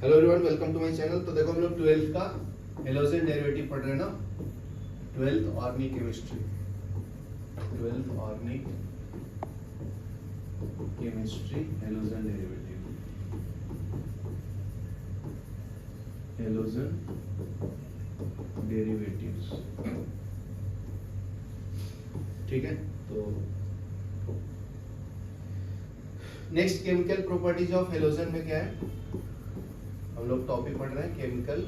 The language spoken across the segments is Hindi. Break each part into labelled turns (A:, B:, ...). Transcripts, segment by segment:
A: Hello everyone, welcome to my channel. तो देखो हम लोग 12th का हेलोजन डेरिवेटिव पढ़ रहे हैं ना। 12th organic chemistry, 12th organic chemistry halogen derivative, halogen derivatives. ठीक है, तो next chemical properties of halogen में क्या है, हम लोग टॉपिक पढ़ रहे हैं केमिकल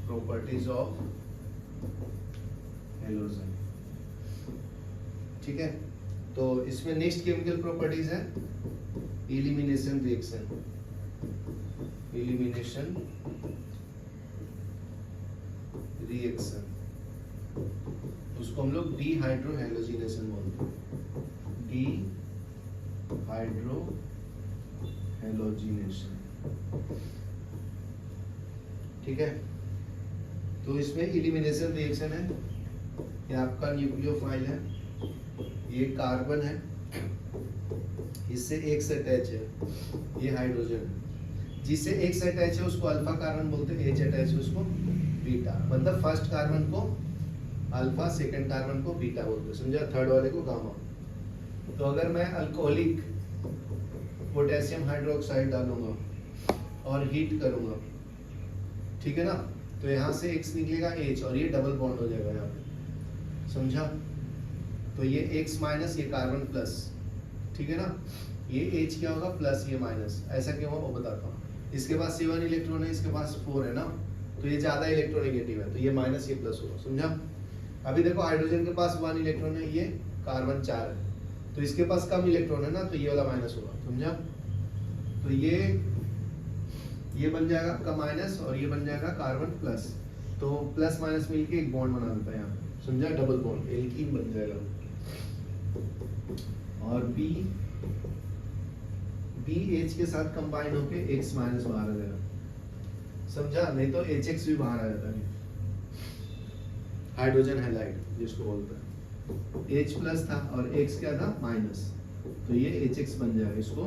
A: प्रॉपर्टीज ऑफ हेलोजन। ठीक है, तो इसमें नेक्स्ट केमिकल प्रॉपर्टीज है एलिमिनेशन रिएक्शन, एलिमिनेशन रिएक्शन, उसको हम लोग डीहाइड्रोहेलोजिनेशन बोलते हैं, डीहाइड्रो हेलोजिनेशन। ठीक है, तो इसमें एलिमिनेशन रिएक्शन है, ये आपका न्यूक्लियोफाइल है, ये कार्बन है, इससे एक से अटैच है, ये हाइड्रोजन है, जिससे एक से अटैच है उसको अल्फा कार्बन बोलते हैं, एच अटैच है उसको बीटा। मतलब फर्स्ट कार्बन को अल्फा, सेकंड कार्बन को बीटा बोलते हैं, समझा, थर्ड वाले को गामा। तो अगर मैं अल्कोहलिक पोटेशियम हाइड्रोक्साइड डालूंगा और हीट करूंगा, ठीक है ना, तो यहाँ से X निकलेगा H और ये डबल बॉन्ड हो जाएगा यहाँ पे, समझा। तो ये X माइनस, ये कार्बन प्लस, ठीक है ना, ये H क्या होगा प्लस, ये माइनस, ऐसा क्यों होगा वो बताता हूँ। इसके पास 7 इलेक्ट्रॉन है, इसके पास 4 है ना, तो ये ज्यादा इलेक्ट्रोनेगेटिव है, तो ये माइनस, ये प्लस होगा, समझा। अभी देखो हाइड्रोजन के पास 1 इलेक्ट्रॉन है, ये कार्बन 4 है, तो इसके पास कम इलेक्ट्रॉन है ना, तो ये वाला माइनस होगा, समझा। तो ये बन जाएगा आपका माइनस और ये बन जाएगा कार्बन प्लस, तो प्लस माइनस मिलके एक बॉन्ड बना देता है यहाँ, समझा, डबल बॉन्ड, एल्कीन बन जाएगा। और बी एच के साथ कंबाइन होके एक्स माइनस बाहर आ जाएगा, समझा, नहीं तो एच एक्स भी बाहर आ जाता है। हाइड्रोजन हैलाइड जिसको बोलते हैं, H प्लस था और X क्या था माइनस, तो ये HX बन जाएगा, इसको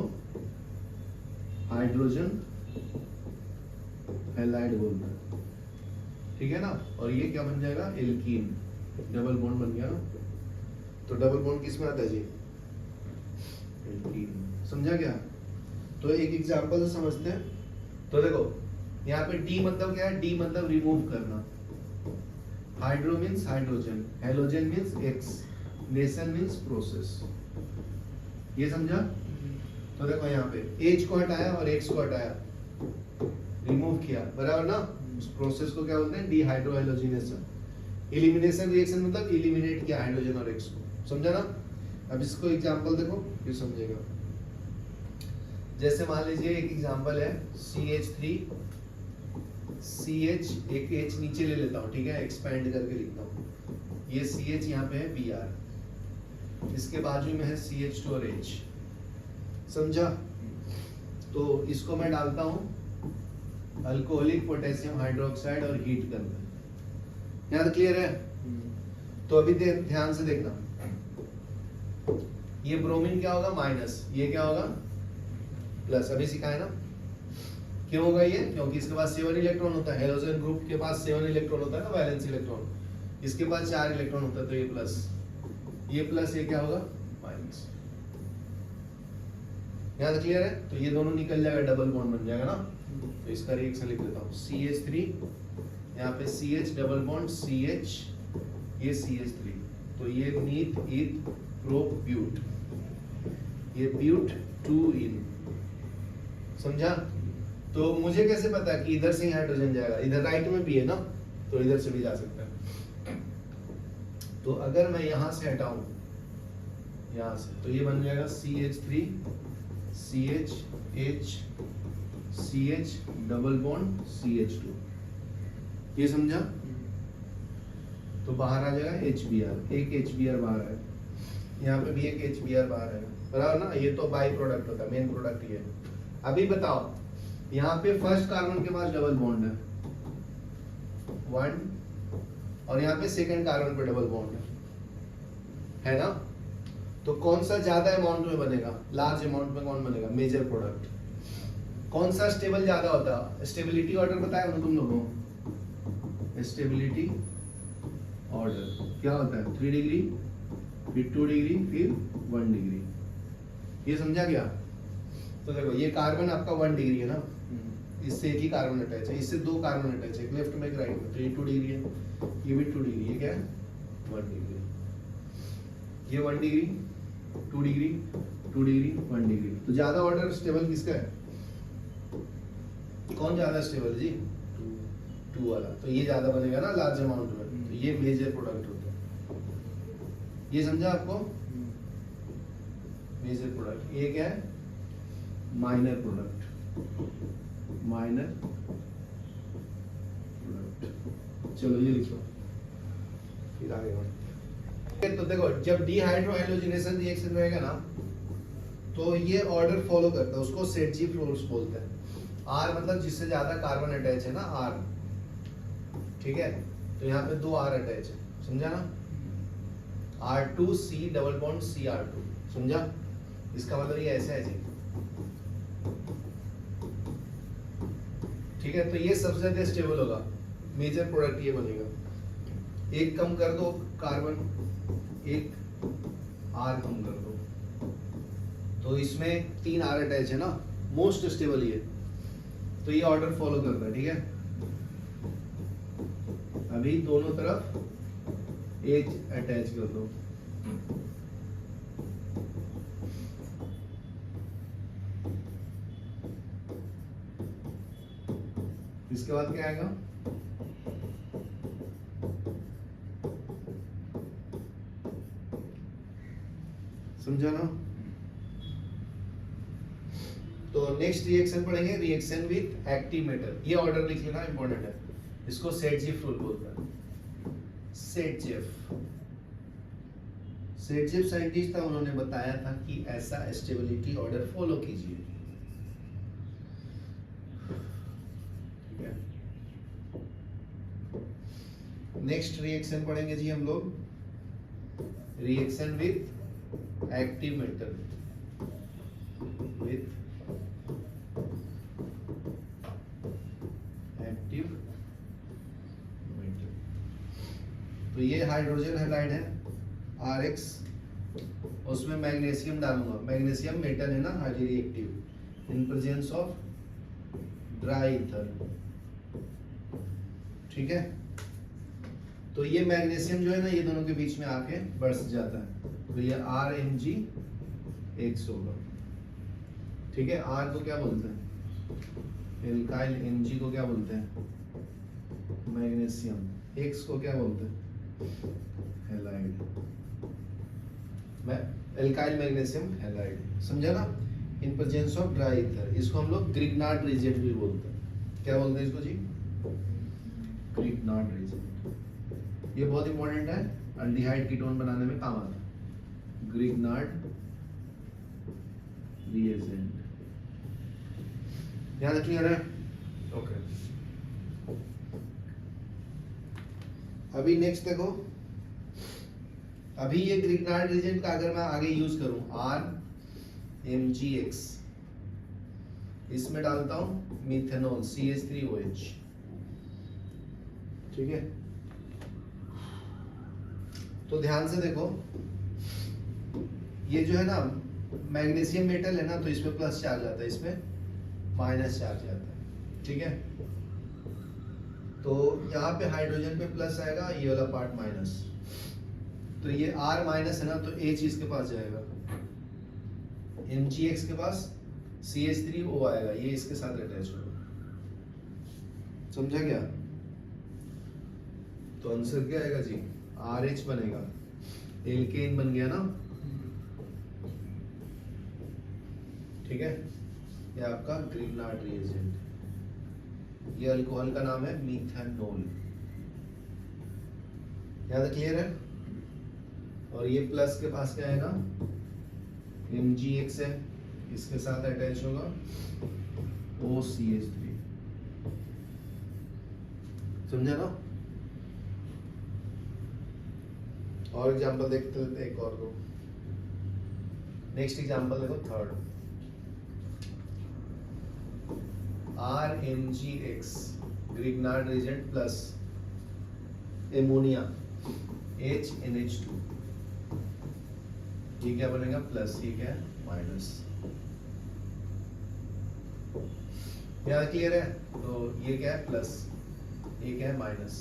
A: हाइड्रोजन हैलाइड बोलते हैं, ठीक है ना। और ये क्या बन जाएगा, एल्कीन, डबल बॉन्ड बन गया ना। तो डबल बॉन्ड किस में आता है जी, एल्कीन, समझा क्या। तो एक एग्जांपल से समझते हैं। तो देखो यहाँ पे D मतलब क्या है, D मतलब रिमूव करना, hydro means hydrogen, halogen means x, nation means process, ये समझा। तो देखो यहाँ पे H को हटाया और X को हटाया, रिमूव किया, बराबर ना। उस प्रोसेस को क्या बोलते हैं, डीहाइड्रोहेलोजिनेशन। एलिमिनेशन रिएक्शन मतलब एलिमिनेट किया हाइड्रोजन और X को, समझा ना। अब इसको एग्जांपल देखो फिर समझेगा। जैसे मान लीजिए एक एग्जांपल है CH3 CH, एक H नीचे ले लेता हूँ, ठीक है, एक्सपेंड करके लिखता हूँ। ये CH यहाँ पे है Br, इसके बाजू में है CH2 और H, समझा। तो इसको मैं डालता हूँ अल्कोहलिक पोटेशियम हाइड्रोक्साइड और हीट करके, यहाँ तक क्लियर है। तो अभी ध्यान से देखना, ये ब्रोमीन क्या होगा माइनस, ये क्या होगा प्लस, अभी सिखाए ना। क्यों होगा ये, क्योंकि इसके पास 7 इलेक्ट्रॉन होता है, हेलोजन ग्रुप के पास 7 इलेक्ट्रॉन होता है ना, वैलेंस इलेक्ट्रॉन, इसके पास 4 इलेक्ट्रॉन होता है, तो ये प्लस, ये क्या होगा माइनस, यहाँ तक क्लियर है। तो ये दोनों निकल जाएगा, डबल बॉन्ड बन जाएगा ना। तो इसका रिएक्शन लिख देता हूँ, CH3, यहाँ पे CH डबल बॉन्ड CH, ये CH3, तो ये मीथ इथ प्रोब्यूट, ये ब्यूट 2 इन, समझा। तो मुझे कैसे पता कि इधर से ही हाइड्रोजन जाएगा, इधर राइट में भी है ना, तो इधर से भी जा सकता है। तो अगर मैं यहां से हटाऊं, यहां से, तो ये बन जाएगा CH3 CH H CH double bond CH2, ये समझा। तो बाहर आ जाएगा HBr, एक HBr बाहर है, यहाँ पे भी एक HBr बाहर है, बराबर ना। ये तो बाई प्रोडक्ट होता है, मेन प्रोडक्ट ये। अभी बताओ, यहाँ पे फर्स्ट कार्बन के पास डबल बॉन्ड है 1, और यहाँ पे सेकंड कार्बन पे डबल बॉन्ड है ना। तो कौन सा ज्यादा अमाउंट में बनेगा, लार्ज अमाउंट में कौन बनेगा, मेजर प्रोडक्ट। कौन सा स्टेबल ज्यादा होता है, स्टेबिलिटी ऑर्डर बताया ना तुम लोगों को, स्टेबिलिटी ऑर्डर क्या होता है, 3 डिग्री फिर 2 डिग्री फिर 1 डिग्री, ये समझा क्या। तो देखो ये कार्बन आपका 1 डिग्री है ना, इससे एक ही कार्बन अटैच है, इससे 2 कार्बन अटैच है, एक लेफ्ट में एक राइट में, तो ये 2 डिग्री है, ये भी 2 डिग्री, ये क्या है 1 डिग्री, ये 1 डिग्री 2 डिग्री 2 डिग्री 1 डिग्री। तो ज्यादा ऑर्डर स्टेबल किसका है, कौन ज्यादा स्टेबल जी, 2 वाला, तो ये ज्यादा बनेगा ना लार्ज अमाउंट में, तो ये मेजर प्रोडक्ट होता है, ये समझा आपको। मेजर प्रोडक्ट, ये क्या है माइनर प्रोडक्ट, माइनर प्रोडक्ट। चलो ये लिखो फिर आगे बढ़ो। तो देखो जब डीहाइड्रोहाइड्रोजनेशन रिएक्शन रहेगा ना, तो ये ऑर्डर फॉलो करता है, उसको सेटजीफ रूल्स बोलते हैं। आर मतलब जिससे ज्यादा कार्बन अटैच है ना, आर, ठीक है, तो यहाँ पे 2 आर अटैच है, समझा ना, R2C डबल बॉन्ड Cr2, समझा। इसका मतलब ये ऐसा है जी, ठीक है। तो ये सबसे ज्यादा स्टेबल होगा, मेजर प्रोडक्ट ये बनेगा। एक कम कर दो कार्बन, एक आर कम कर दो, तो इसमें 3 आर अटैच है ना, मोस्ट स्टेबल ये, तो ये ऑर्डर फॉलो करता है, ठीक है। अभी दोनों तरफ एच अटैच कर दो, इसके बाद क्या आएगा, समझा ना। तो नेक्स्ट रिएक्शन पढ़ेंगे, रिएक्शन विथ एक्टिव मेटल, ये ऑर्डर लिख लेना इंपॉर्टेंट है, इसको सेटजीफ रूल बोलते हैं, सेटजीफ। सेटजीफ साइंटिस्ट था, उन्होंने बताया था कि ऐसा स्टेबिलिटी ऑर्डर फॉलो कीजिए, ठीक है। नेक्स्ट रिएक्शन पढ़ेंगे जी हम लोग, reaction with active metal, with active metal. तो ये हाइड्रोजन हैलाइड है RX, उसमें मैग्नीशियम डालूंगा, मैग्नीशियम मेटल है ना, highly reactive in presence of dry ether, ठीक है। तो ये मैग्नीशियम जो है ना, ये दोनों के बीच में आके बरस जाता है, तो ये RMgX होगा, ठीक है। R को क्या बोलते हैं, एल्काइल, Mg को क्या बोलते हैं मैग्नीशियम, X को क्या बोलते हैं हैलाइड, एल्काइल मैग्नीशियम हैलाइड, समझा ना, इन प्रेजेंस ऑफ ड्राई ईथर। इसको हम लोग ग्रिग्नार्ड रिएजेंट भी बोलते हैं, क्या बोलते हैं इसको जी, ग्रिग्नार्ड रिएजेंट। ये बहुत इंपॉर्टेंट है, अल्डिहाइड कीटोन बनाने में काम आता है, ग्रिग्नार्ड रिएजेंट, याद क्लियर है, ओके। अभी नेक्स्ट देखो, अभी ये ग्रिग्नार्ड रिएजेंट का अगर मैं आगे यूज करूं, RMgX, इसमें डालता हूं मिथेनॉल CH3OH, ठीक है। तो ध्यान से देखो, ये जो है ना मैग्नीशियम मेटल है ना, तो इसमें प्लस चार्ज आता है, इसमें माइनस चार्ज आता है, ठीक है। तो यहाँ पे हाइड्रोजन पे प्लस आएगा, ये वाला पार्ट माइनस, तो ये R माइनस है ना, तो H इसके पास जाएगा, MgX के पास CH3O आएगा, ये इसके साथ अटैच होगा, समझा क्या। तो आंसर क्या आएगा जी, RH बनेगा, एल्केन बन गया ना, ठीक है। ये आपका ग्रिग्नार्ड रिएजेंट, ये अल्कोहल का नाम है मिथेनॉल, याद क्लियर है। और ये प्लस के पास क्या आएगा, MgX है, इसके साथ अटैच होगा OCH3, समझा ना। और एग्जांपल देखते हैं, एक और दो, नेक्स्ट एग्जांपल देखो third, RMgX Grignard reagent plus ammonia HNH2, ये क्या बनेगा प्लस, ये क्या है माइनस। यहाँ क्लियर है? तो ये क्या है प्लस, ये क्या है माइनस।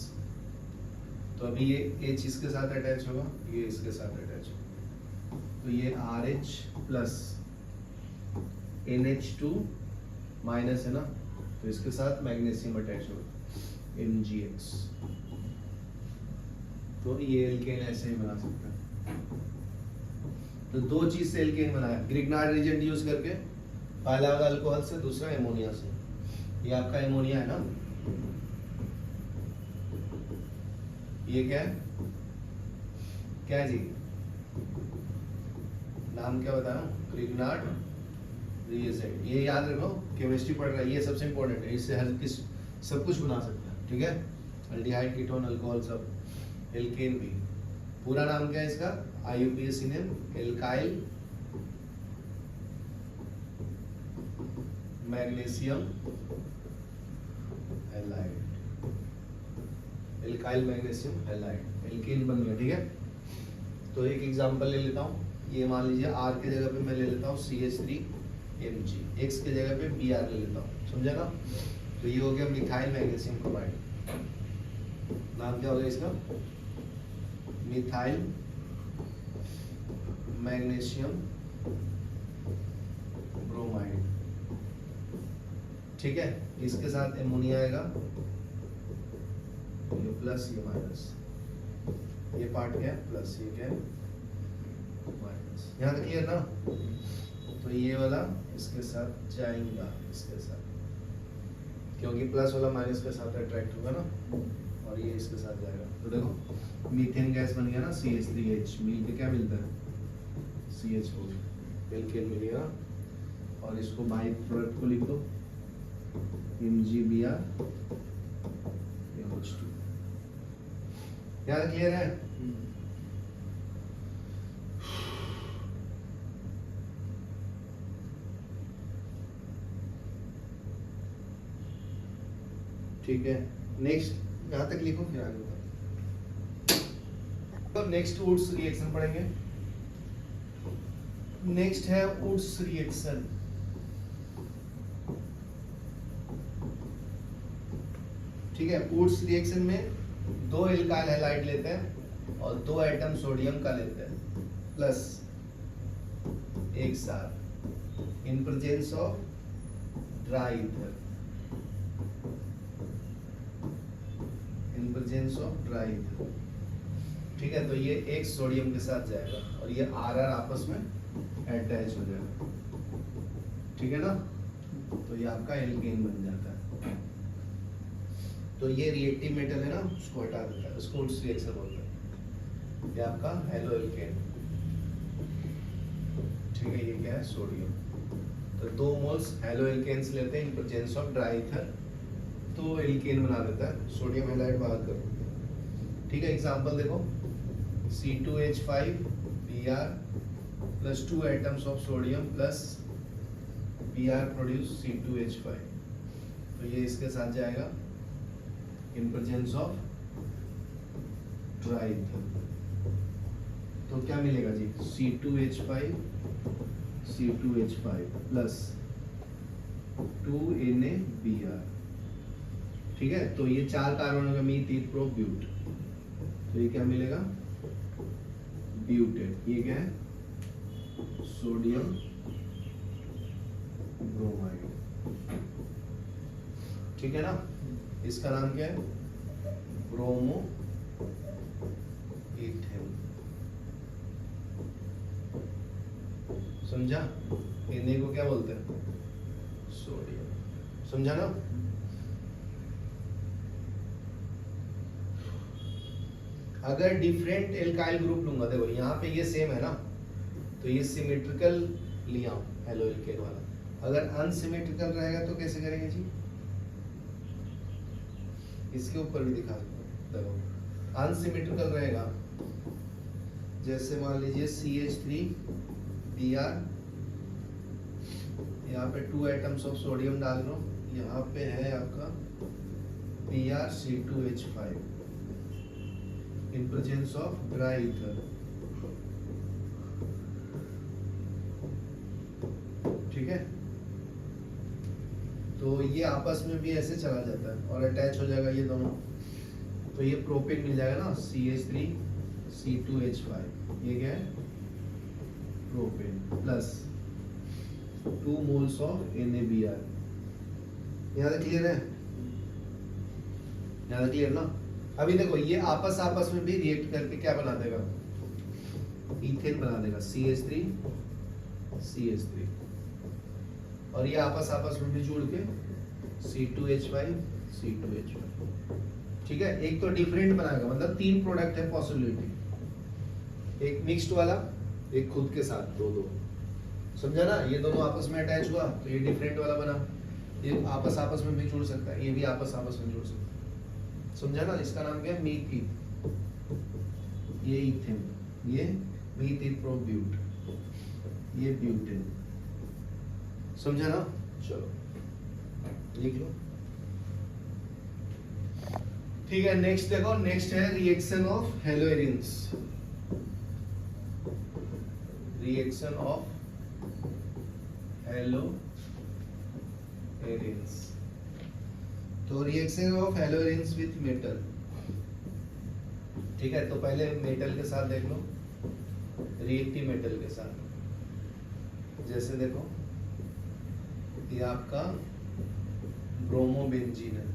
A: तो अभी ये H इसके साथ अटैच होगा, ये इसके साथ अटैच होगा, तो ये RH प्लस NH2 माइनस है ना, तो इसके साथ मैग्नीशियम अटैच होगा MgX। तो ये एल्केन ऐसे ही बना सकते हैं। तो दो चीज से एल्केन बनाया, ग्रिग्नार्ड रिएजेंट यूज करके, पहला वाला अल्कोहल से, दूसरा एमोनिया से। ये आपका एमोनिया है ना, ये क्या है, क्या है जी, नाम क्या बताया, ग्रिग्नार्ड रिएजेंट। ये याद रखो, केमिस्ट्री पढ़ रहा है, ये सबसे इंपॉर्टेंट है, इससे हर किस सब कुछ बना सकता है, ठीक है। अल्डिहाइड, कीटोन, अल्कोहल सब, एल्केन भी। पूरा नाम क्या है इसका, IUPAC name, alkyl magnesium halide, alkyl magnesium halide, alkane बन गया, ठीक है। तो एक एग्जांपल ले लेता हूँ, ये मान लीजिए R की जगह पे मैं ले लेता हूँ CH3Mg, X की जगह पे Br ले लेता हूँ, समझा ना। तो ये हो गया मिथाइल मैग्नीशियम क्लोराइड, नाम क्या होगा इसका, मिथाइल मैग्नीशियम ब्रोमाइड, ठीक है। इसके साथ एमोनिया आएगा, ये प्लस ये माइनस, ये पार्ट क्या है प्लस, ये क्या है माइनस। यहाँ तक क्लियर ना। तो ये वाला इसके साथ जाएगा, इसके साथ, क्योंकि प्लस वाला माइनस के साथ अट्रैक्ट होगा ना, और ये इसके साथ जाएगा। तो देखो मीथेन गैस बन गया ना, CH3H, मिल के क्या मिलता है CH4, एल्केन मिल गया। और इसको बाई प्रोडक्ट को लिख दो MgBr NH2। यार क्लियर है? ठीक है, नेक्स्ट यहाँ तक लिखो, फिर आगे बताओ। नेक्स्ट वुड्स रिएक्शन पढ़ेंगे। नेक्स्ट है वुड्स रिएक्शन। ठीक है, वुड्स रिएक्शन में दो एल्काइल हैलाइड लेते हैं और दो एटम सोडियम का लेते हैं प्लस एक साथ इन presence of dry ether, in presence of dry ether. ठीक है, तो ये एक सोडियम के साथ जाएगा और ये RR आपस में अटैच हो जाएगा। ठीक है ना, तो ये आपका एल्केन बन जाता है। तो ये रिएक्टिव मेटल है ना, उसको हटा देता है, उसको वुड्स रिएक्शन बोलते हैं। ये आपका हेलो एल्केन। ठीक है, ये क्या है सोडियम। तो 2 मोल्स हेलो एल्केन्स लेते हैं इन प्रेजेंस ऑफ ड्राई ईथर, तो एल्केन बना देता है, सोडियम हैलाइड बाहर कर। ठीक है, एग्जांपल देखो C2H5Br plus 2 atoms of sodium plus Br produce C2H5। तो ये इसके साथ जाएगा इन प्रेजेंस ऑफ ड्राई ईथर। तो क्या मिलेगा जी, C2H5 प्लस 2NaBr। ठीक है, तो ये 4 कार्बन का मीथ ईथ प्रो ब्यूट, तो ये क्या मिलेगा ब्यूटेट। ये क्या है सोडियम ब्रोमाइड। ठीक है ना, इसका नाम क्या है ब्रोमो इथेन। समझा, इन्हीं को क्या बोलते हैं सोडियम। समझा ना। अगर डिफरेंट एल्काइल ग्रुप लूंगा, देखो यहाँ पे ये सेम है ना, तो ये सिमेट्रिकल लिया हूं हेलो एल्केन वाला। अगर अनसिमेट्रिकल रहेगा तो कैसे करेंगे जी, इसके ऊपर भी दिखा दो। देखो अनसिमेट्रिकल रहेगा, जैसे मान लीजिए CH3 Br, यहाँ पे 2 एटम्स ऑफ सोडियम डाल रहा हूँ, यहाँ पे है आपका BrC2H5 in presence of dry ether. ठीक है, तो ये आपस में भी ऐसे चला जाता है और अटैच हो जाएगा ये दोनों, तो ये प्रोपेन मिल जाएगा ना, CH3C2H5, ये क्या है, propane plus 2 moles of NaBr। यहाँ तक क्लियर है? यहाँ तक क्लियर ना? अभी देखो ये आपस में भी रिएक्ट करके क्या बना देगा, ईथेन बना देगा, CH3 और ये आपस में भी जुड़ के C2H5। ठीक है, एक तो डिफरेंट बनाएगा, मतलब 3 प्रोडक्ट है पॉसिबिलिटी, एक मिक्स्ड वाला, एक खुद के साथ, दो समझा ना? ये दोनों आपस में अटैच हुआ तो ये डिफरेंट वाला बना, ये आपस में भी जुड़ सकता है, ये भी आपस में जुड़ सकता है, समझा ना? इसका नाम क्या है, मीथेन, ये ईथेन, ये मीथिलप्रोब्यूट, ये ब्यूटेन, समझा ना? चलो लिख लो। ठीक है, नेक्स्ट देखो, नेक्स्ट है reaction of haloarenes. Reaction of haloarenes, तो reaction of haloarenes with metal. ठीक है, तो पहले मेटल के साथ देख लो, रिएक्टिव मेटल के साथ, जैसे देखो ये आपका ब्रोमोबेंजीन है।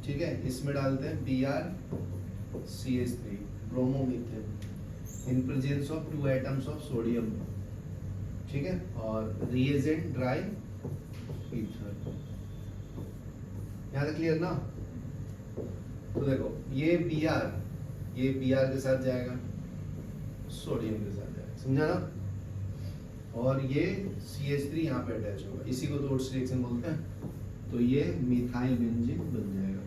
A: ठीक है, इसमें डालते हैं BrCH3 bromomethane in presence of 2 atoms of sodium. ठीक है, और रिएजेंट ड्राई ईथर। यहाँ तक क्लियर ना? तो देखो ये Br के साथ जाएगा, सोडियम के साथ जाएगा, समझा ना? और ये CH3 यहाँ पे अटैच होगा, इसी को तो ओट्स रिएक्शन बोलते हैं, तो ये मिथाइल बेंजीन बन जाएगा,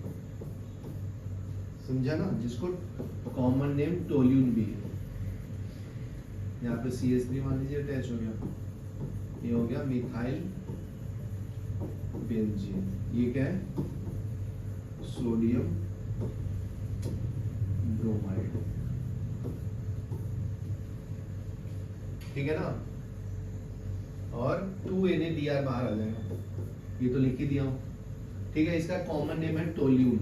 A: समझा ना? जिसको कॉमन नेम टोल्यून भी है। यहाँ पे CH3 मान लीजिए अटैच हो गया, ये हो गया मिथाइल बेंजीन। ये क्या है, सोडियम ब्रोमाइड। ठीक है ना? और 2 NaBr बाहर आ जाएगा, ये तो लिख ही दिया हूं। ठीक है, इसका कॉमन नेम है टोल्यून,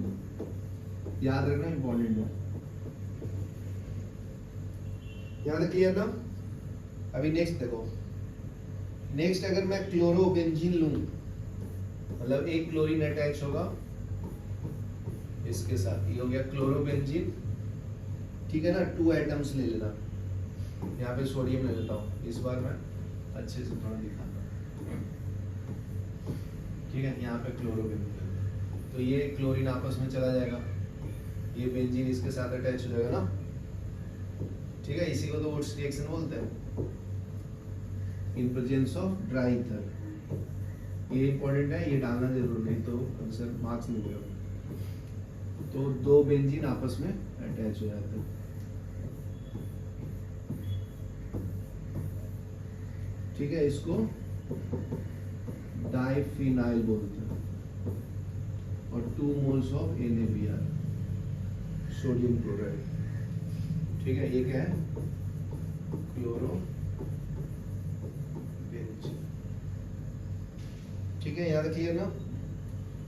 A: याद रखना, इंपॉर्टेंट है। यहाँ तक क्लियर ना? अभी नेक्स्ट देखो, नेक्स्ट अगर मैं क्लोरोबेंजीन लूं, मतलब एक क्लोरीन अटैच होगा इसके साथ, ये हो गया क्लोरोबेंजीन। ठीक है ना? 2 एटम्स ले लेना, यहाँ पे सोडियम ले लेता हूँ, इस बार मैं अच्छे से थोड़ा दिखाता हूँ। ठीक है, यहाँ पे क्लोरोबेंजीन, तो ये क्लोरीन आपस में चला जाएगा, ये बेंजीन इसके साथ अटैच हो जाएगा ना। ठीक है, इसी को तो वोट्स रिएक्शन बोलते हैं, इन प्रेजेंस ऑफ ड्राई ईथर। ये इंपॉर्टेंट है, ये डालना जरूर, नहीं तो आंसर मार्क्स नहीं मिलेगा। तो 2 बेंजीन आपस में अटैच हो जाते हैं। ठीक है, इसको डाइफिनाइल बोलते हैं, और 2 moles of NaBr, sodium chloride. ठीक है, ये क्या है, क्लोरोबेंजीन। ठीक है, यहाँ तक क्लियर ना?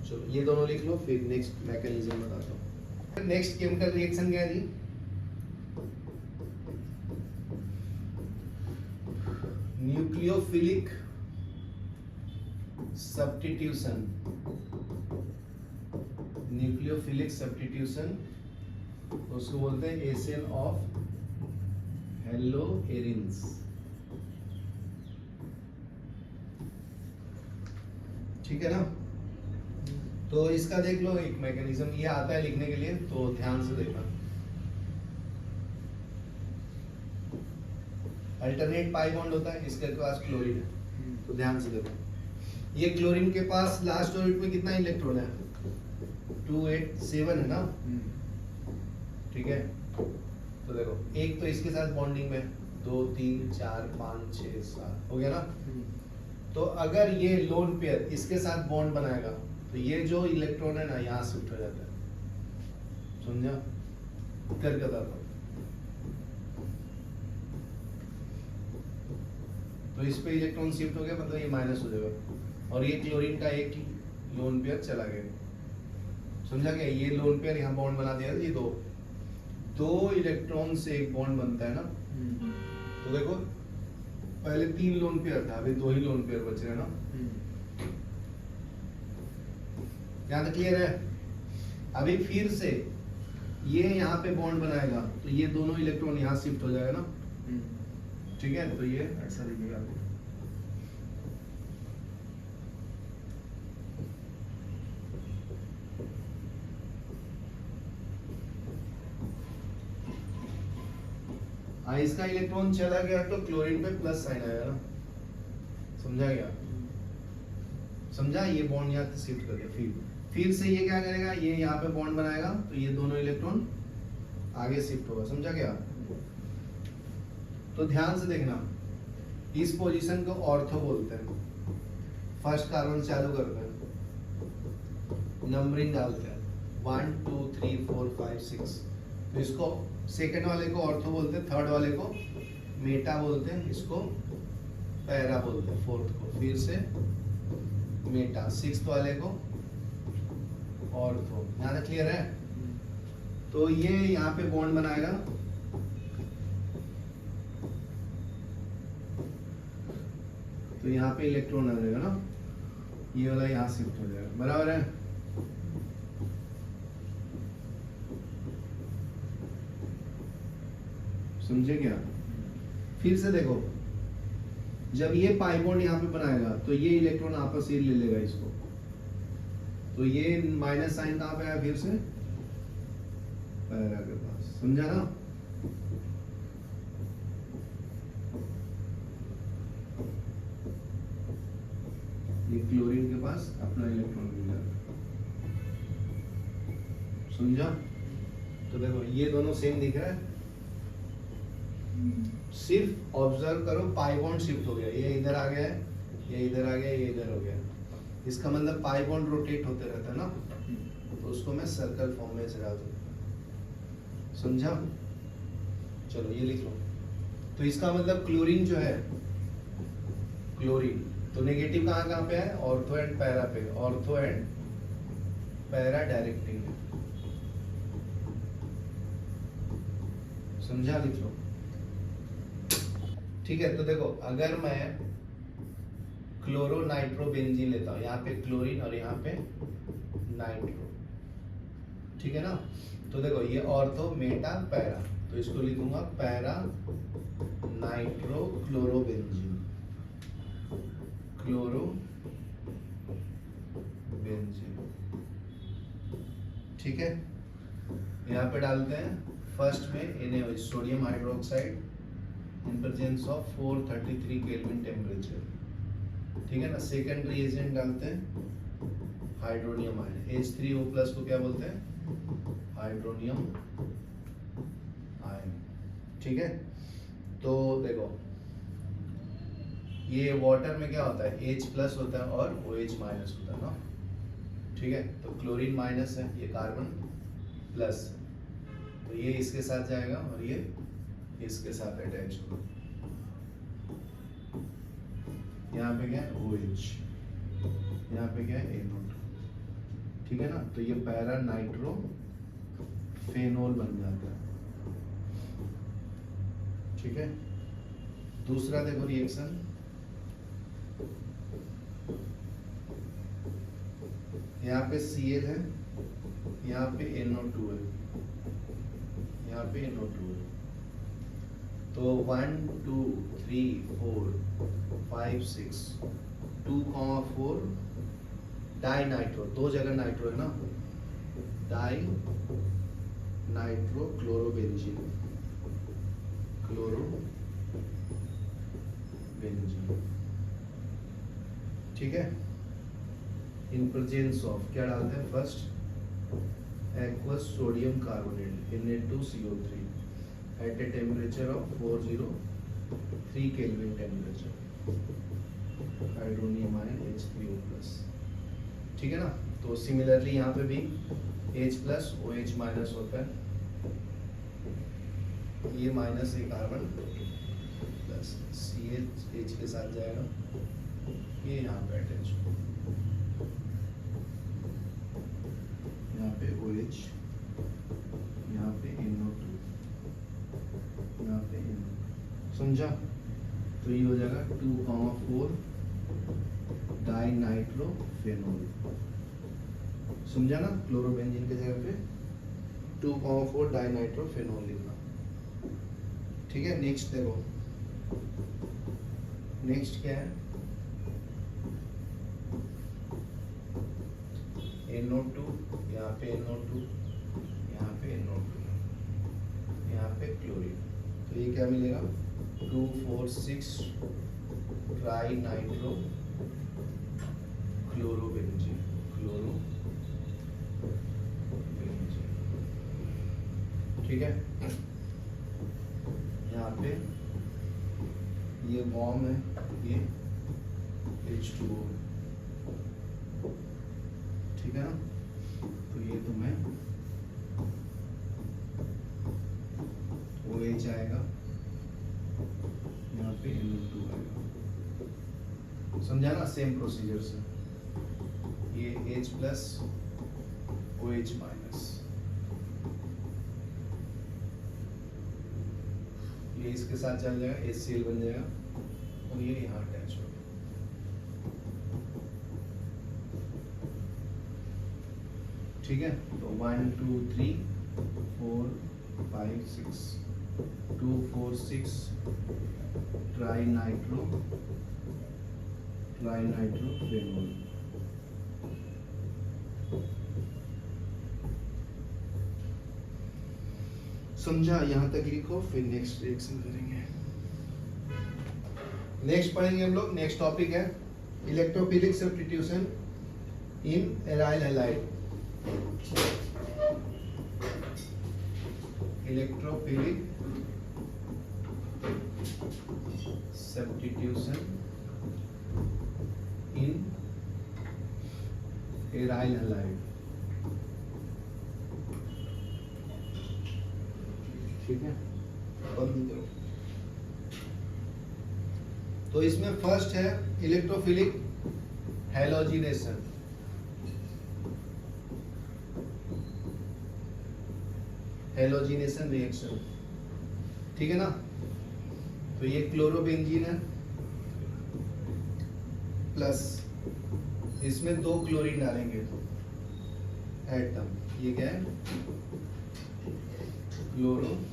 A: चलो ये दोनों लिख लो, फिर नेक्स्ट मैकेनिज्म बताता हूँ। नेक्स्ट केमिकल रिएक्शन क्या है जी, न्यूक्लियोफिलिक सब्स्टिट्यूशन। न्यूक्लियोफिलिक सब्स्टिट्यूशन उसको बोलते हैं एसियन ऑफ हेलोएरिन्स। ठीक है ना? तो इसका देख लो एक मैकेनिज्म, ये आता है लिखने के लिए, तो ध्यान से देखना। अल्टरनेट पाई बॉन्ड होता है, इसके पास क्लोरीन है, तो ध्यान से देखो, ये क्लोरीन के पास लास्ट ऑर्बिट में कितना इलेक्ट्रॉन है, 287 है ना। ठीक है, तो देखो एक तो इसके साथ बॉन्डिंग में, 2 3 4 5 6 7 हो गया ना। तो अगर ये लोन पेयर इसके साथ बॉन्ड बनाएगा तो ये जो इलेक्ट्रॉन है ना यहाँ शिफ्ट हो जाता है, समझा? करके बताता हूँ। तो इस पे इलेक्ट्रॉन शिफ्ट हो गया, मतलब ये माइनस हो जाएगा और ये क्लोरीन का एक लोन पेयर चला गया, समझा गया? ये लोन पेयर यहाँ बॉन्ड बना दिया, ये दो इलेक्ट्रॉन से एक बॉन्ड बनता है ना। तो देखो पहले 3 लोन पेयर था, अभी 2 ही लोन पेयर बचे हैं ना। यहाँ तक क्लियर है? अभी फिर से ये यहाँ पे बॉन्ड बनाएगा तो ये दोनों इलेक्ट्रॉन यहाँ शिफ्ट हो जाएगा ना, ठीक है? तो ये ऐसा लिखेगा। इसका इलेक्ट्रॉन चला गया तो क्लोरीन पे प्लस साइन आएगा ना, समझा गया? समझा? ये बॉन्ड यहाँ शिफ्ट कर दिया, फिर से ये क्या करेगा, ये यहाँ पे बॉन्ड बनाएगा तो ये दोनों इलेक्ट्रॉन आगे शिफ्ट होगा, समझा गया? तो ध्यान से देखना, इस पोजीशन को ऑर्थो बोलते हैं। फर्स्ट कार्बन चालू करते हैं, नंबरिंग डालते हैं 1 2 3 4 5 6। तो इसको सेकंड वाले को ऑर्थो बोलते हैं, थर्ड वाले को मेटा बोलते हैं, इसको पैरा बोलते हैं, फोर्थ को फिर से मेटा, सिक्स्थ वाले को ऑर्थो। यहाँ तक क्लियर है? तो ये यहाँ पे बॉन्ड बनाएगा, तो यहाँ पे इलेक्ट्रॉन आ जाएगा ना, ये वाला यहाँ शिफ्ट हो जाएगा, बराबर है? समझे क्या? फिर से देखो, जब ये पाई बॉन्ड यहाँ पे बनाएगा तो ये इलेक्ट्रॉन आपस से ले लेगा इसको, तो ये माइनस साइन कहाँ पे आया, फिर से पैरा के पास, समझा ना? ये क्लोरीन के पास अपना इलेक्ट्रॉन मिल जाएगा, समझा? तो देखो ये दोनों सेम दिख रहा है, सिर्फ ऑब्जर्व करो, पाई बॉन्ड शिफ्ट हो गया, ये इधर आ गया है, ये इधर आ गया, ये इधर हो गया। इसका मतलब पाई बॉन्ड रोटेट होते रहता है ना, तो उसको मैं सर्कल फॉर्म में चला दूं, समझा? चलो ये लिख लो। तो इसका मतलब क्लोरीन जो है, क्लोरीन तो नेगेटिव कहाँ कहाँ पे है, ऑर्थो एंड पैरा पे, ऑर्थो एंड पैरा डायरेक्टिंग, समझा? लिख लो, ठीक है? तो देखो अगर मैं क्लोरो नाइट्रो बेंजीन लेता हूँ, यहाँ पे क्लोरीन और यहाँ पे नाइट्रो, ठीक है ना? तो देखो ये ऑर्थो मेटा पैरा, तो इसको लिखूंगा para nitro chloro benzene, chloro benzene, ठीक है? यहाँ पे डालते हैं फर्स्ट में NaOH, sodium hydroxide in presence of 433 kelvin temperature, ठीक है ना? सेकंड रिएजेंट डालते हैं हाइड्रोनियम आयन, H3O प्लस को क्या बोलते हैं, हाइड्रोनियम आयन, ठीक है? तो देखो ये वाटर में क्या होता है, H प्लस होता है और OH माइनस होता है ना, ठीक है? तो क्लोरीन माइनस है, ये कार्बन प्लस, तो ये इसके साथ जाएगा और ये इसके साथ अटैच होगा, यहाँ पे क्या है OH, यहाँ पे क्या है NO2, ठीक है ना? तो ये पैरा नाइट्रो फेनोल बन जाता है, ठीक है? दूसरा देखो रिएक्शन, यहाँ पे Cl है, यहाँ पे NO2 है, यहाँ पे NO2 है, तो 1 2 3 4 5 6 2,4 डाई नाइट्रो, दो जगह नाइट्रो है ना, di nitro chlorobenzene, chloro benzene, ठीक है? इन प्रेजेंस ऑफ क्या डालते हैं, first aqueous sodium carbonate Na2CO3 at a temperature of 40 3 kelvin temperature, hydronium ion H3O+। ठीक है ना। तो सिमिलरली यहाँ पे भी H प्लस OH माइनस होता है, ये माइनस है कार्बन प्लस CH के साथ जाएगा, ये यहाँ पे अटैच, यहाँ पे OH, यहाँ पे NO2, यहाँ पे NO2। समझा। तो ये हो जाएगा 2,4 डाइनाइट्रोफेनॉल। समझा ना, क्लोरोबेंजीन के जगह पे 2,4 डाइनाइट्रोफेनॉल लिखना। ठीक है। नेक्स्ट देखो, नेक्स्ट क्या है, NO2, यहाँ पे NO2, यहाँ पे NO2, यहाँ पे क्लोरीन। तो ये क्या मिलेगा, 2,4,6 ट्राइनाइट्रो क्लोरोबेंजीन, क्लोरोबेंजीन। ठीक है। यहाँ पे ये वॉर्म है, ये H2O। ठीक है ना। तो ये तुम्हें OH आएगा, यहाँ पे NO2 आएगा। समझा ना, सेम प्रोसीजर से। ये H प्लस OH माइनस, ये इसके साथ चल जाएगा, HCl बन जाएगा, और ये यहाँ अटैच हो गया। ठीक है। तो 1 2 3 4 5 6 2 4 6 ट्राइनाइट्रोफेनॉल। समझा। यहां तक लिखो, फिर नेक्स्ट रिएक्शन करेंगे। नेक्स्ट पढ़ेंगे हम लोग, नेक्स्ट टॉपिक है इलेक्ट्रोफिलिक सब्स्टिट्यूशन इन एराइल हैलाइड। इलेक्ट्रोफिलिक सब्स्टिट्यूशन इन एराइल हैलाइड। ठीक है। तो इसमें फर्स्ट है इलेक्ट्रोफिलिक हैलोजिनेशन। Halogenation reaction. ठीक है ना। तो ये क्लोरोबेंजीन है, प्लस इसमें 2 क्लोरीन डालेंगे एटम। ये क्या है, क्लोरोबेंजीन,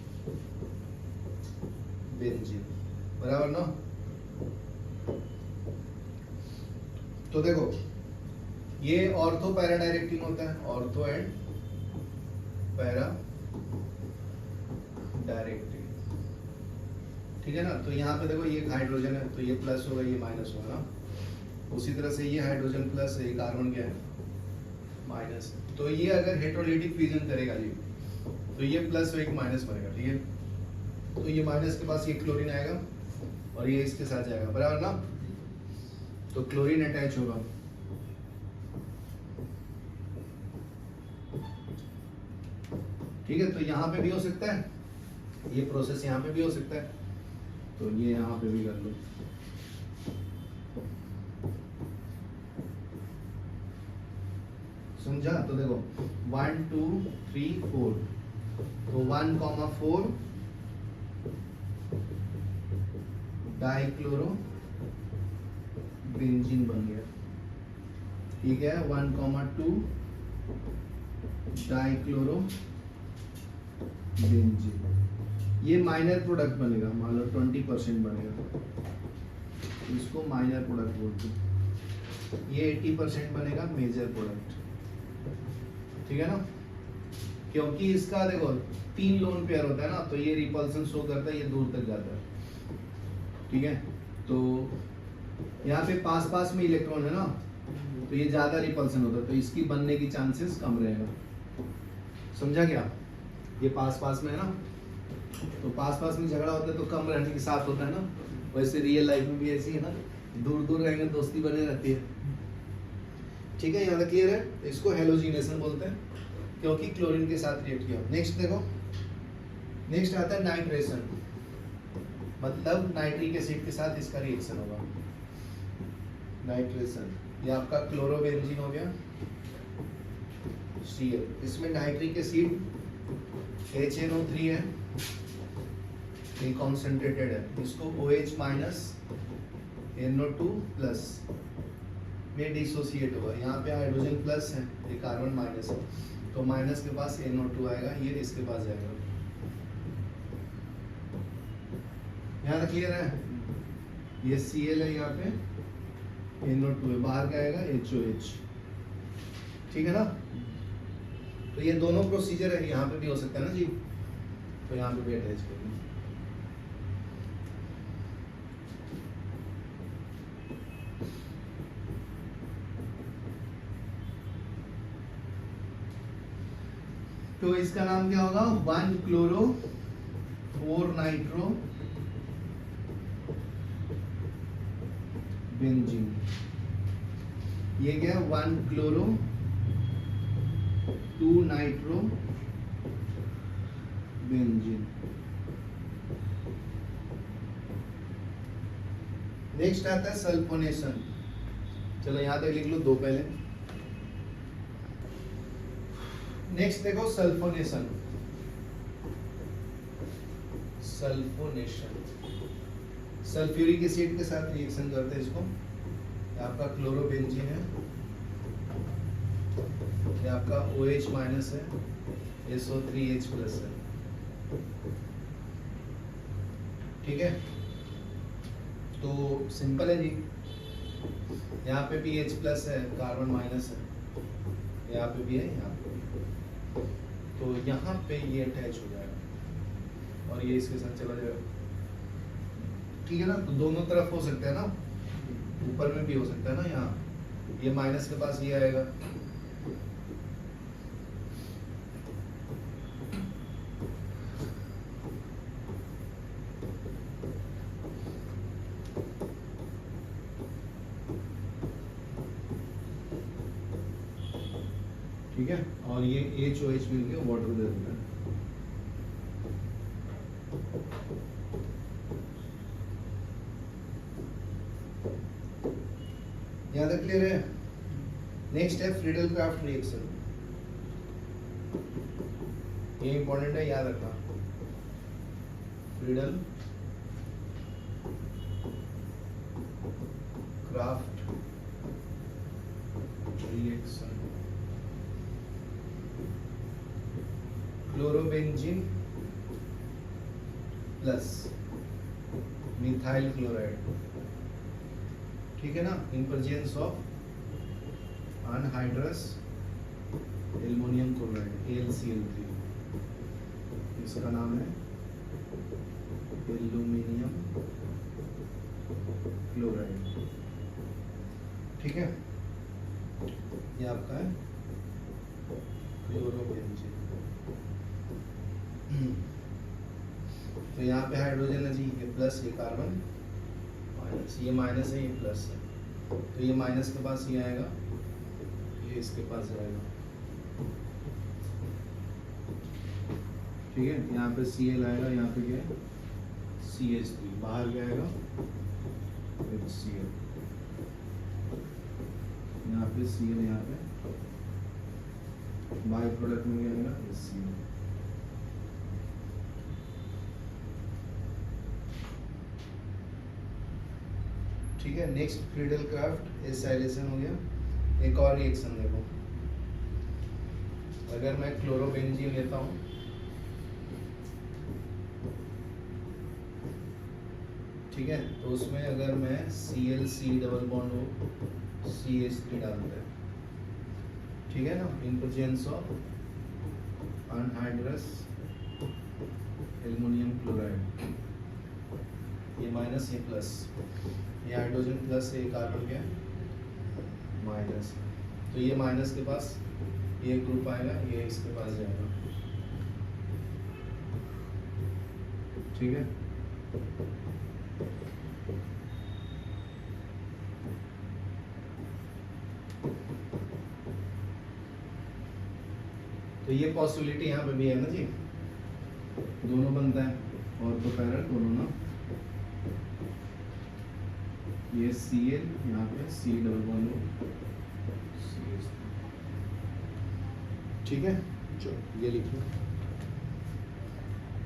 A: बराबर ना। तो देखो, ये ऑर्थो पैरा डायरेक्टिंग होता है, ऑर्थो एंड पैरा डायरेक्टिंग। ठीक है ना। तो यहाँ पे देखो, ये हाइड्रोजन है, तो ये प्लस होगा, ये माइनस होगा ना। उसी तरह से ये हाइड्रोजन प्लस है, ये कार्बन क्या है, माइनस है। तो ये अगर हेटेरोलिटिक फ्यूजन करेगा जी, तो ये प्लस और एक माइनस बनेगा। ठीक है। तो ये माइनस के पास ये क्लोरीन आएगा, और ये इसके साथ जाएगा, बराबर ना। तो क्लोरीन अटैच होगा। ठीक है। तो यहाँ पे भी हो सकता है, ये प्रोसेस यहाँ पे भी हो सकता है, तो ये यहाँ पे भी कर लो। समझा। तो देखो 1 2 3 4, तो 1,4 डाइक्लोरो बेंजीन बन गया। ठीक है। 1,2 डाइक्लोरो बेंजीन, ये माइनर प्रोडक्ट बनेगा, मान लो 20% बनेगा, इसको माइनर प्रोडक्ट बोलते हैं। ये 80% बनेगा मेजर प्रोडक्ट। ठीक है ना। क्योंकि इसका देखो 3 लोन पेयर होता है ना, तो ये रिपल्सन शो करता है, ये दूर तक जाता है। ठीक है। तो यहाँ पे पास पास में इलेक्ट्रॉन है ना, तो ये ज्यादा रिपल्सन होता है, तो इसकी बनने की चांसेस कम रहेगा। समझा क्या। ये पास पास में है ना, तो पास पास में झगड़ा होता है तो कम रहने के साथ होता है ना, वैसे रियल लाइफ में भी ऐसी है ना, दूर दूर रहेंगे दोस्ती बने रहती है। ठीक है, यहाँ तक क्लियर है। इसको हेलोजिनेशन बोलते हैं क्योंकि क्लोरीन के साथ रिएक्ट किया। नेक्स्ट देखो, नेक्स्ट आता है नाइट्रेशन, मतलब नाइट्रिक एसिड के साथ इसका रिएक्शन होगा। नाइट्रेशन, ये आपका क्लोरोबेंजीन हो गया Cl, इसमें नाइट्रिक एसिड HNO3 है, ये कॉन्सेंट्रेटेड है, इसको OH माइनस NO2 प्लस में डिसोसिएट होगा। यहाँ पे हाइड्रोजन प्लस है, ये कार्बन माइनस है, तो माइनस के पास NO2 आएगा, ये इसके पास जाएगा। यहाँ तक क्लियर है? ये Cl है, यहाँ पे NO2 है, बाहर क्या आएगा HOH। ठीक है ना? तो ये दोनों प्रोसीजर है, यहाँ पे भी हो सकता है ना जी, तो यहाँ पे भी अटैच करेंगे। तो इसका नाम क्या होगा? 1 क्लोरो 4 नाइट्रो बेंजीन। ये क्या? 1 क्लोरो 2 नाइट्रो बेंजीन। नेक्स्ट आता है सल्फोनेशन। चलो यहाँ तक लिख लो, दो पहले। नेक्स्ट देखो सल्फोनेशन। सल्फोनेशन सल्फ्यूरिक एसिड के साथ रिएक्शन करते हैं इसको। ये आपका क्लोरोबेंजीन है, ये आपका OH माइनस है, SO3H प्लस है। ठीक है, तो सिंपल है जी। यहाँ पे भी H प्लस है, कार्बन माइनस है, यहाँ पे भी है, यहाँ पे भी। तो यहाँ पे ये अटैच हो जाएगा और ये इसके साथ चला जाएगा। ठीक है ना? तो दोनों तरफ हो सकता है ना, ऊपर में भी हो सकता है ना, यहाँ ये माइनस के पास ये आएगा, ठीक है, और ये HOH मिलके वाटर दे देता है। यहाँ तक क्लियर है? नेक्स्ट है फ्रीडल क्राफ्ट रिएक्शन। ये इंपॉर्टेंट है, याद रखना। Friedel craft reaction. Chlorobenzene plus methyl chloride, ठीक है ना, इन presence of anhydrous aluminium chloride AlCl3। इसका नाम है एल्युमिनियम क्लोराइड। ठीक है, ये आपका है क्लोरोबेंजीन। तो यहाँ पे हाइड्रोजन है जी, ये प्लस, ये कार्बन माइनस, ये माइनस है, ये प्लस है, तो ये माइनस के पास ये आएगा, ये इसके पास जाएगा। ठीक है, यहाँ पे Cl आएगा, यहाँ पे क्या है CH3, बाहर क्या आएगा HCl, यहाँ पे Cl, यहाँ पे बाई प्रोडक्ट में क्या आएगा HCl। ठीक है, नेक्स्ट फ्रीडल क्राफ्ट एसाइलेशन हो गया। एक और रिएक्शन देखो, अगर मैं क्लोरोबेंजीन लेता हूँ, ठीक है, तो उसमें अगर मैं ClC डबल बॉन्ड हो CH3 डालते हैं, ठीक है ना, इन presence of anhydrous aluminium chloride, ये माइनस, ये प्लस, ये हाइड्रोजन प्लस, ये कार्बन क्या माइनस, तो ये माइनस के पास ये ग्रुप आएगा, ये इसके पास जाएगा। ठीक है। तो ये पॉसिबिलिटी यहाँ पे भी है ना जी, दोनों बनता है ऑर्थोपैरल दोनों ना, ये Cl यहाँ पे C डबल बॉन्ड CH, ठीक है। चलो ये लिख लो।